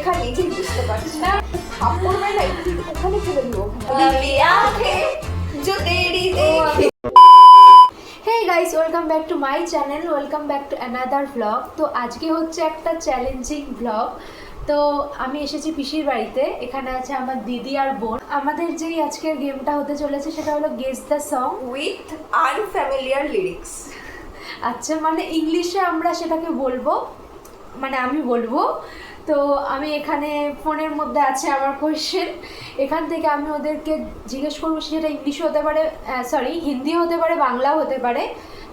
লেখা নিজেই বুঝতে পারছি না। থাপ্পড় মেলাই ওখানে চলে দিব। Hey guys, welcome back to my channel, welcome back to another vlog. তো আজকে হচ্ছে একটা চ্যালেঞ্জিং vlog। তো আমি এসেছি পিসির বাড়িতে, এখানে আছে আমার দিদি আর বোন। আমাদের যেই আজকের গেমটা হতে চলেছে সেটা হলো guess the song with unfamiliar lyrics. আচ্ছা, মানে ইংলিশে আমরা সেটাকে বলবো, মানে আমি বলবো। তো আমি এখানে ফোনের মধ্যে আছে আমার কোয়েশ্চেন, এখান থেকে আমি ওদেরকে জিজ্ঞেস করবো, সেটা ইংলিশে হতে পারে, সরি হিন্দি হতে পারে, বাংলাও হতে পারে।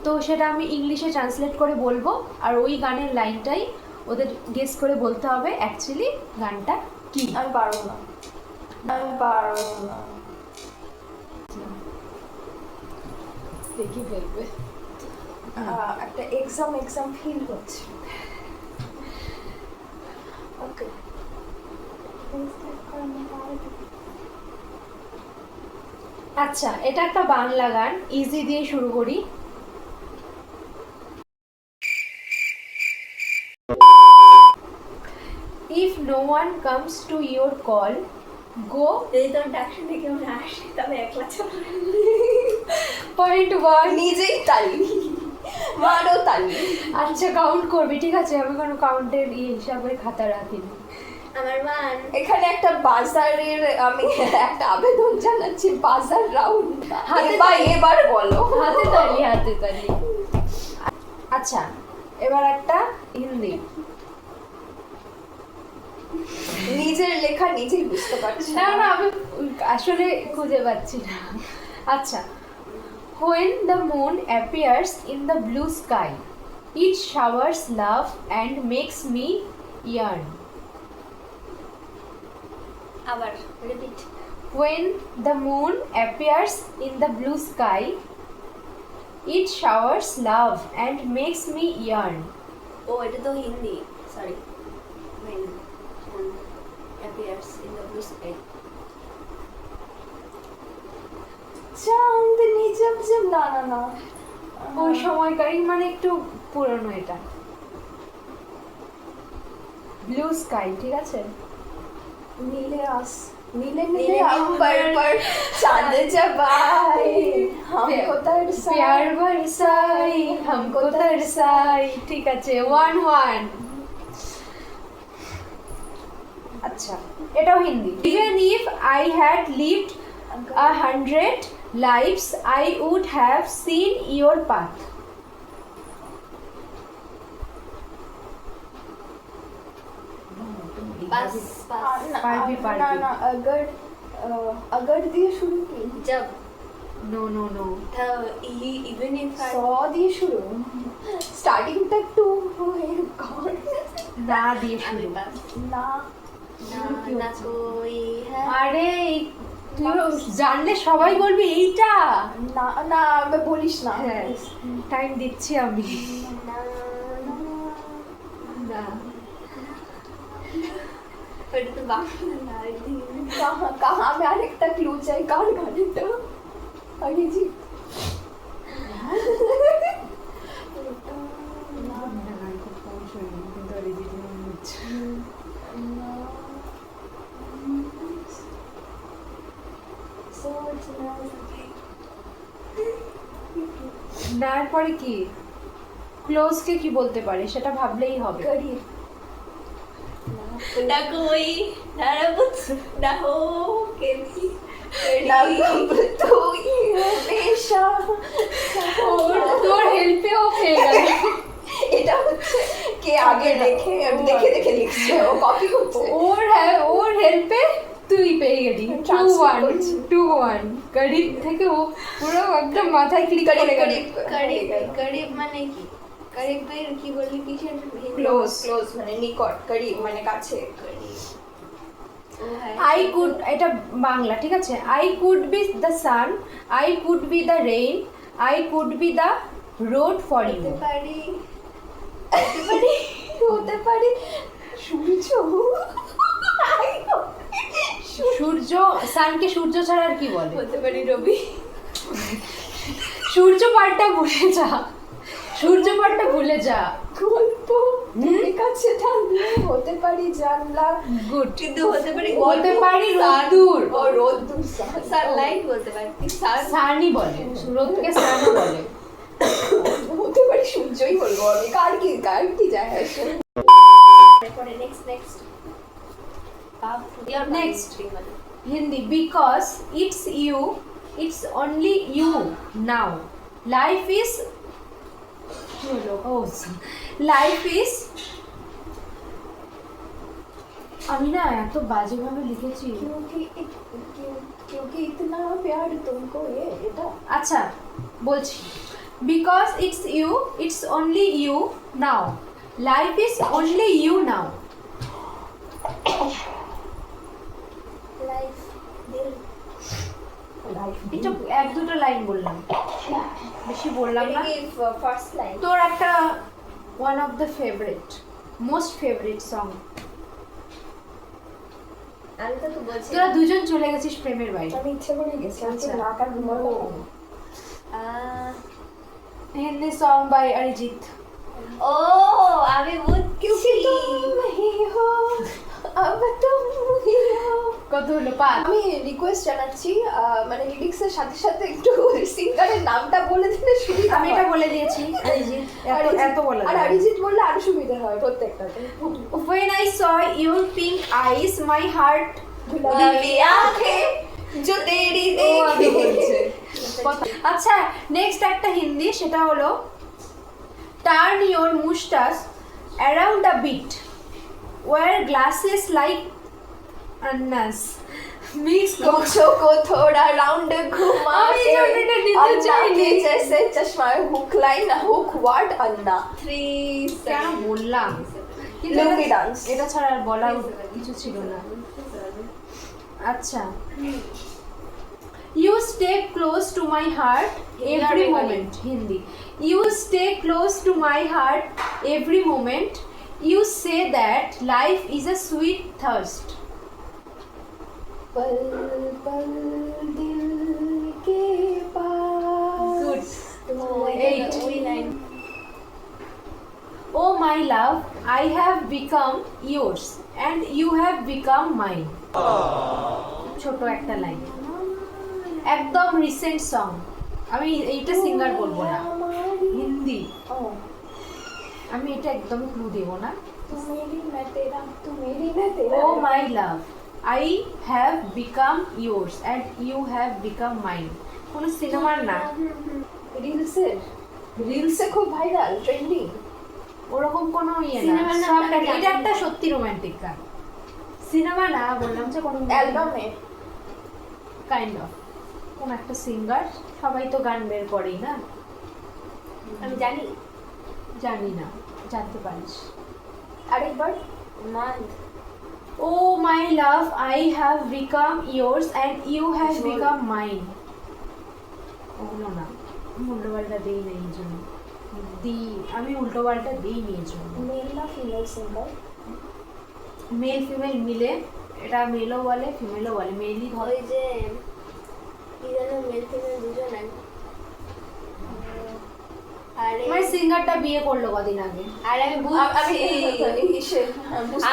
তো সেটা আমি ইংলিশে ট্রান্সলেট করে বলবো, আর ওই গানের লাইনটাই ওদের গেস করে বলতে হবে অ্যাকচুয়ালি গানটা কি। আমি পারবো না, আমি পারবো না। দেখি ফেলবে। একটা এক্সাম ফিল হচ্ছে। ওকে, আচ্ছা, এটা একটা বাংলা গান, ইজি দিয়ে শুরু করি। If no one comes to your call, go. যদি তোর ডাকশন থেকে কেউ না আসে তবে একলা চলে। Point one. নিজেই তালি মারো তালি। আচ্ছা, কাউন্ট করবি, ঠিক আছে? আমি কোনো কাউন্টের হিসাবে খাতা রাখিনি। আমার মান এখানে একটা বাজারের, আমি একটা আবেদন জানাচ্ছি, বাজার রাউন্ড এবার বলো। হাতে তালি, হাতে তালি। আচ্ছা, এবার একটা হিন্দি। নিজের লেখা নিজেই বুঝতে পারছি না না, আমি আসলে খুঁজে পাচ্ছি না। আচ্ছা, when the moon appears in the blue sky, it showers love and makes me yearn. আবার repeat. When the moon appears in the blue sky, it showers love and makes me yearn. ও এটা তো Hindi, sorry. when moon appears in the blue sky, চাঁদনি ঝমঝম, না না না, ওই সময়কারই, মানে একটু পুরনো এটা। ব্লু স্কাই, ঠিক আছে? नीले आस नीले नीले अंबर पर चांद जब आए हमको तरसाए, प्यार बरसाई हमको तरसाई, ঠিক আছে, 1-1। আচ্ছা, এটাও Hindi. Even if I had lived 100 lives, I would have seen your path. बस पारबी ना ना, अगर दिए शुरू की, जब no no no, even if सौ दिए शुरू, स्टार्टिंग तक टू है गॉड, না দিয়ে শুরু। ना ना कोई है, আরে তুই জানলে সবাই বলবি এইটা। না না আমি বলিস না। হ্যাঁ, টাইম দিচ্ছি আমি। না, এটা তো বাংলা না, কাহা আমি আরেকটা ক্লু চাই, কার গানটা অরিজিৎ। না, এরপরে কি ক্লোজ কে কি বলতে পারে সেটা ভাবলেই হবে। करिए ना कोई ना रब ना हो के भी ना कब तो ये हमेशा তোর হেল্পেও পেয়ে গেল। এটা হচ্ছে কে আগে দেখে দেখে দেখে লিখছে, ও কপি করছে। ওর হেল্পে তুই পেয়ে গেলি। 2-1 গরিব থেকে ও পুরো একদম মাথায় ক্লিক করে গেল। করিব মানে কি? করিবের কি বললি, কিসের? ক্লোজ মানে নিকট, করিব মানে কাছে। আই কুড, এটা বাংলা, ঠিক আছে? I could be the sun, I could be the rain, I could be the road for you. হতে পারি সূর্য। সূর্য, সানকে সূর্য ছাড়া আর কি বলে? হতে পারি রবি। সূর্য পাটটা ভুলে যা, সূর্য পাটটা ভুলে যা। গল্প আছে ঠান্ডা হতে পারি জানলা গুড, কিন্তু হতে পারি বলতে পারি রোদ্দুর। ও রোদ্দুর সানলাইট বলতে পারি সানি বলে, রোদকে সানি বলে। হতে পারি সূর্যই বলবো আমি, কার কি যায় আসে। তারপরে next Next. Hindi, because it's you, it's only you now. Life is life is আমি না এত বাজেভাবে লিখেছি। क्योंकि इतना प्यार तुमको এটা আচ্ছা বলছি, because it's you, it's only you now. Life is only you now. Life দিল এটা এক দুটো লাইন বললাম, বেশি বললাম না। ফার্স্ট লাইন তোর একটা one of the favourite, most favourite song. আমি তো বলছি তোরা দুজন চলে গেছিস প্রেমের বাইরে। আমি ইচ্ছে করে গেছি আমি আচ্ছা। না কার ঘুমাবো হিন্দি সং বাই অরিজিৎ। ও আমি বুঝছি কত হলো? 5। আমি রিকোয়েস্ট জানাচ্ছি মানে লিরিক্সের সাথে সাথে একটু সিঙ্গারের নামটা বলে দিলে সুবিধা আমি হয়। এটা বলে দিয়েছি, অরিজিৎ। এত বলে আর অরিজিৎ বললে আরো সুবিধা হয় প্রত্যেকটাতে। When I saw your pink eyes, my heart गुलाबी आंखें जो तेरी देखी। আচ্ছা, নেক্সট একটা হিন্দি, সেটা হলো turn your mustache around a bit wear glasses like अन्नास मिक्स मुझको को थोड़ा राउंड घुमा আমি জন্যটা নিতে চাইনি। जैसे चश्मा हुक लाइन हुक वाट अन्ना 3 কেন বললাম? লুঙ্গি ডান্স এটা ছাড়া আর বলার কিছু ছিল না। আচ্ছা, You stay close to my heart every moment. Hindi. You stay close to my heart every moment. You say that life is a sweet thirst. पल पल दिल के पास Good. 8 Oh my love, I have become yours and you have become mine. ছোট একটা line, একদম recent song. আমি এইটা singer বলবো না, হিন্দি। আমি এটা একদম ক্লু দেবো না। तू मेरी मैं तेरा तू मेरी मैं तेरा Oh my love, I have become yours and you have become mine. কোন সিনেমার না, রিলসে খুব ভাইরাল ট্রেন্ডিং ওরকম কোনো ইয়ে না। সিনেমার নাম সবটা আমি এটা একটা সত্যি রোমান্টিক গান। সিনেমা না, বললাম যে কোনো অ্যালবামে কাইন্ড অফ কোন একটা সিঙ্গার। সবাই তো গান বের করেই না। আমি জানি জানি না, জানতে পারিস। আরেকবার মান Oh my love, I have become yours and you have ঝোল। become mine. ওগুলো না, আমি উল্টোপাল্টা দিই না এই জন্য। আমি উল্টোপাল্টা দিই নি এই জন্য। মেল না ফিমেল সিঙ্গার মেল ফিমেল মিলে, এটা মেলও বলে ফিমেলও বলে, মেলই ধরে। ওই যে কি জানো মেল ফিমেল দুজন আরে আমার সিঙ্গারটা বিয়ে করলো কদিন আগে। আরে আমি বুঝছি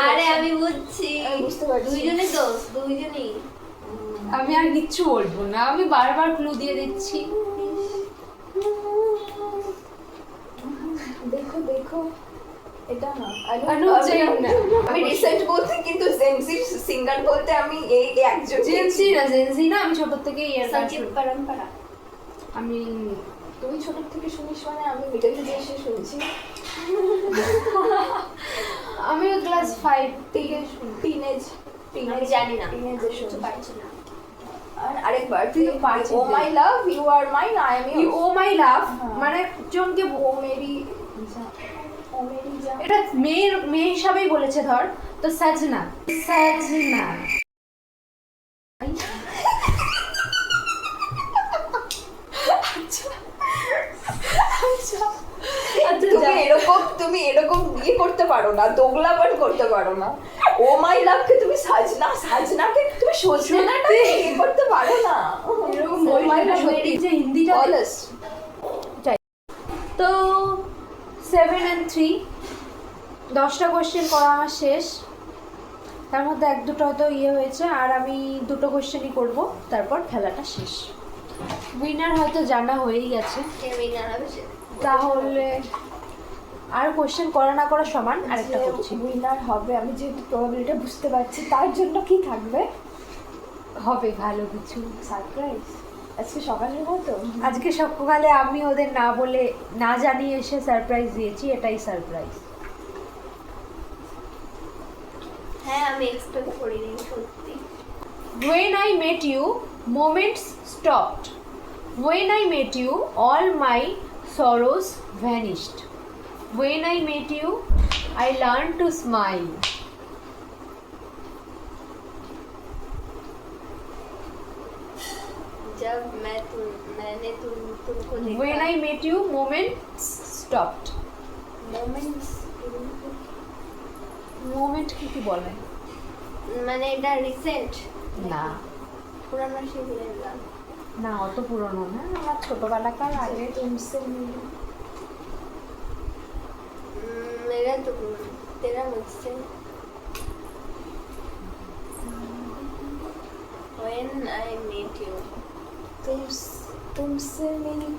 আরে আমি বুঝছি বুঝতে পারছি দুইজনেই তো দুইজনেই আমি আর কিচ্ছু বলবো না, আমি বারবার ক্লু দিয়ে দিচ্ছি। দেখো দেখো এটা না অনুপ জৈন না। আমি রিসেন্ট বলতে কিন্তু জেনজি সিঙ্গার বলতে আমি এই একজন জেনজি না, আমি ছোট থেকে সঞ্চিত পরম্পরা। আমি তুমি ছোট থেকে শুনিস মানে আমি মিডল এজে শুনছি। আমি ক্লাস 5 থেকে টিনেজ আমি জানি না টিনেজে শুনছি পারছি না। আর আরেকবার তুই তো পারছিস ও না। My love you are mine I am you oh my love হ্যাঁ। মানে জনকে ও মেরি ও মেরি যা এটা মেয়ে হিসাবেই বলেছে ধর, তো সাজনা সাজনা। তুমি এরকম ইয়ে করতে পারো না, দোগলাবান করতে পারো না। ও মাই লাভকে তুমি সাজনাকে তুমি সজনাটা ইয়ে করতে পারো না। এরকম ও মাই লাভ সত্যি যে হিন্দিটা তো 7 and 3 10টা কোশ্চেন করা আমার শেষ, তার মধ্যে এক দুটো হয়তো ইয়ে হয়েছে, আর আমি দুটো কোশ্চেনই করব, তারপর খেলাটা শেষ। উইনার হয়তো জানা হয়েই গেছে, তাহলে আর কোশ্চেন করা না করা সমান, আরেকটা করছি। উইনার হবে আমি যেহেতু প্রবাবিলিটি বুঝতে পারছি, তার জন্য কি থাকবে? হবে ভালো কিছু সারপ্রাইজ আজকে সকালের মতো। আজকে সকালে আমি ওদের না বলে না জানিয়ে এসে সারপ্রাইজ দিয়েছি, এটাই সারপ্রাইজ। হ্যাঁ আমি এক্সপেক্ট করিনি সত্যি। When I met you, moments stopped. When I met you, all my sorrows vanished. When I met you, I learned to smile. जब मैंने तुमको देखा When I met you, moments stopped. Moments Moment কি বলে? মানে এটা রিসেন্ট না পুরানো সিরিয়াল গান। না অত পুরনো না, আমার ছোটবেলাকার আগে। तुमसे मिली मेरा तो तेरा मुझसे when I met you तुमसे मिली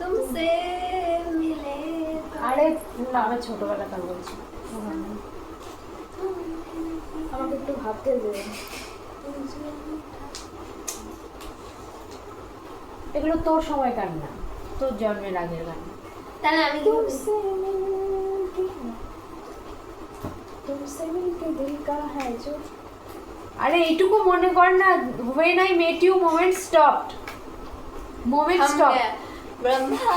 तुमसे मिले আরে না, আমি ছোটবেলাকার বলছি। আমাকে একটু ভাবতে দে। এগুলো তোর সময়কার না, তোর জন্মের আগের গান। তাহলে আমি কি तुमसे मिलके तुमसे मिलके दिल का है जो আরে এইটুকু মনে কর না, when I met you moment stopped. Moment हम stopped. गया ब्रह्मा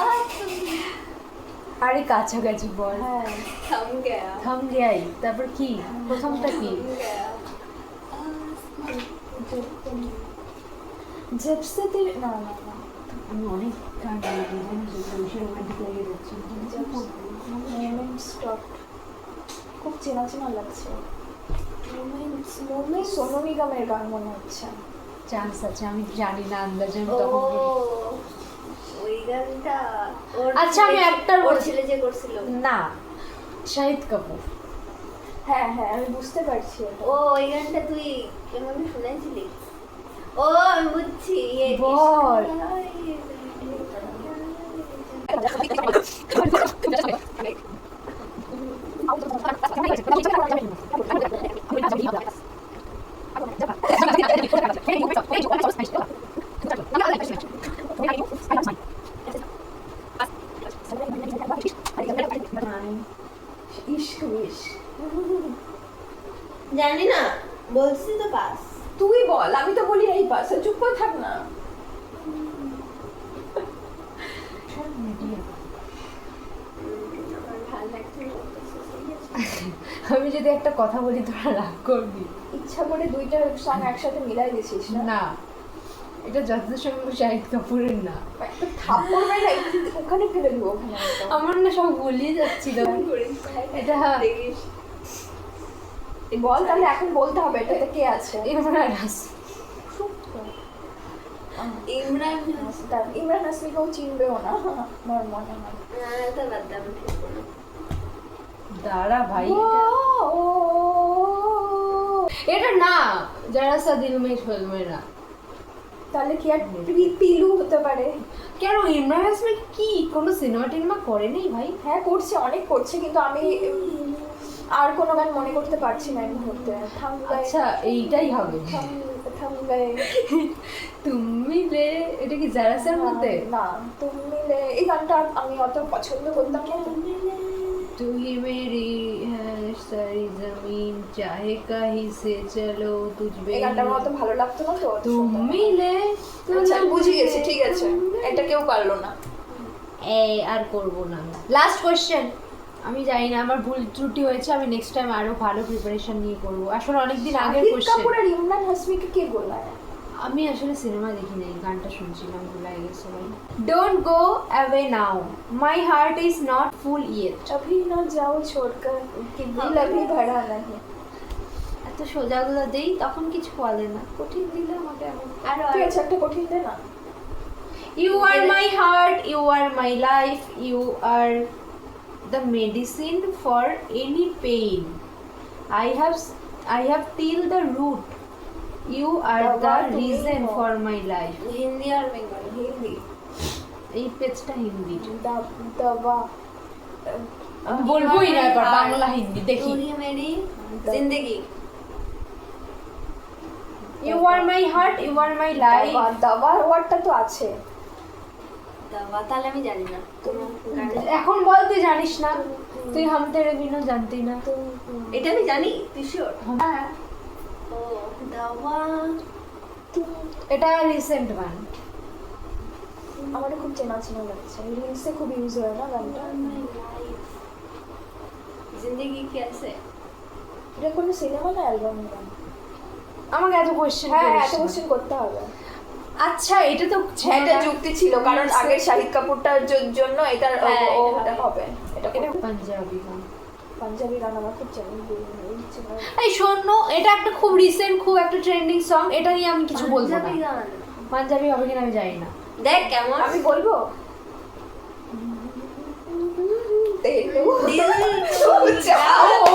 আরে কাছাকাছি বল। হ্যাঁ थम गया থাম গেয়াই, তারপর কি প্রথমটা কি? थम गया जब से तेरे ना ना ना আমি অনেক গান গাইছি, বেশি রোমান্টিক লেগে যাচ্ছে। মোমেন্ট স্টপ খুব চেনা চেনা লাগছে। মোমেন্ট সোনু নিগমের গান মনে হচ্ছে। চান্স আছে, আমি জানি না, আন্দাজে আমি ও তখন বলি। ওই গানটা ওর আচ্ছা, আমি একটার ওর বলছি। ছেলে যে করছিল না, শাহিদ কাপুর। হ্যাঁ হ্যাঁ আমি বুঝতে পারছি এটা। ও ওই গানটা তুই কেমন শুনেছিলি? ও আমি বুঝছি ইয়ে বল। ইশক উইশ জানি না, বলছি তো পাস। তুই বল, আমি তো বলি এই পাশে, চুপ করে থাক না। আমার ভালো লাগছে না। আমি যদি একটা কথা বলি তোরা রাগ করবি। ইচ্ছা করে দুইটা সং একসাথে মিলাই দিছিস না? না, এটা যথাসম্ভব শাহিদ কাপুরের না। একটা থাপ্পড় মেরে ওখানে ফেলে দিব ওখানে একদম। আমার না সব গুলিয়ে যাচ্ছিল। এটা দেখিস বল তাহলে, এখন বলতে হবে এটাতে কে আছে। ইমরান হাসিন। ইমরান ইমরান হাসমিকেও চিনবেও না আমার মনে হয়। তো বাদ দাম ঠিক না। দাঁড়া ভাই, ও, ও, এটা না, যারা সা দিল মে ফিল্মে না। তাহলে কি আর পিলু হতে পারে? কেন ইমরান হাসমিন কি কোনো সিনেমা টিনেমা করেনি ভাই? হ্যাঁ করছে, অনেক করছে, কিন্তু আমি আর কোনো গান মনে করতে পারছি না এই মুহূর্তে। থাম গায়ে, আচ্ছা এইটাই হবে। থাম গায়ে। তুমি লে, এটা কি জারাসের মধ্যে? না, তুমি মিলে এই গানটা আমি অত পছন্দ করতাম না। तू ही मेरी है सारी जमीन चाहे कहीं से चलो तुझ এই গানটা আমার অত ভালো লাগতো না তো। तुम मिले আচ্ছা আমি বুঝে গেছি, ঠিক আছে, এটা কেউ পারলো না। এই আর করব না। লাস্ট কোশ্চেন, আমি জানি না আমার ভুল ত্রুটি হয়েছে, আমি নেক্সট টাইম আরো ভালো প্রিপারেশন নিয়ে করব। আসলে অনেকদিন আগের শাহিদ কোশ্চেন, কাপুর আর ইমরান হাসমিকে কে গোলায়? আমি আসলে সিনেমা দেখি নাই, গানটা শুনছিলাম, ভুলে গেছি ভাই। Don't go away now, my heart is not full yet. अभी ना जाओ छोड़कर कि दिल अभी भरा नहीं। এত সোজাগুলো দেই তখন কিছু বলে না, কঠিন দিলে আমাকে এমন। আরো ঠিক আছে, একটা কঠিন দে না। You are my heart, you are my life, you are the medicine for any pain. I have till the root. You are the Dava to reason me ho. for my life. Hindi আর Bengali? Hindi এই পেজটা হিন্দি দবা আমি বলবোই না এবার বাংলা হিন্দি দেখি। তু হি মেরি জিন্দেগি। You are my heart, you are my life. দাবার ওয়ার্ডটা তো আছে। দাবা তাহলে আমি জানি না। এখন বল তুই জানিস না, তুই হাম তেরে বিনা জানতি না। এটা আমি জানি, তুই শিওর? হ্যাঁ, ও দাবা। এটা রিসেন্ট গান। আমারও খুব চেনা চেনা লাগছে, রিলসে খুব ইউজ হয় না গানটা। জিন্দেগি कैसे? এটা কোনো সিনেমা না অ্যালবাম গান? আমাকে এত কোশ্চেন হ্যাঁ এত কোশ্চেন করতে হবে। আচ্ছা, এটা তো এটা যুক্তি ছিল, কারণ আগের শাহিদ কাপুরটার জন্য এটার হ্যাঁ, ওটা হবে। এটা এটা পাঞ্জাবি গান। পাঞ্জাবি গান আমার খুব চেনা। এই শোন, এটা একটা খুব রিসেন্ট, খুব একটা ট্রেন্ডিং সং। এটা নিয়ে আমি কিছু বলবো না। পাঞ্জাবি গান। পাঞ্জাবি হবে কিনা আমি জানি না। দেখ কেমন। আমি বলবো তেলু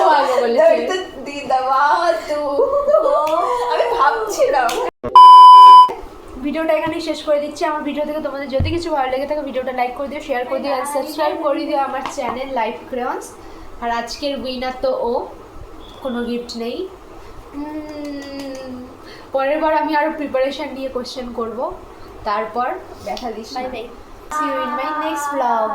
ও আগে বলেছে। আমি ভাবছিলাম। ভিডিওটা এখানেই শেষ করে দিচ্ছি। আমার ভিডিও থেকে তোমাদের যদি কিছু ভালো লেগে থাকে ভিডিওটা লাইক করে দিও, শেয়ার করে দিও আর সাবস্ক্রাইব করে দিও আমার চ্যানেল লাইফ ক্রেয়ন্স। আর আজকের উইনার তো ও, কোনো গিফট নেই। পরের বার আমি আরও প্রিপারেশন নিয়ে কোশ্চেন করব, তারপর দেখা this. Bye bye. See you in my next vlog.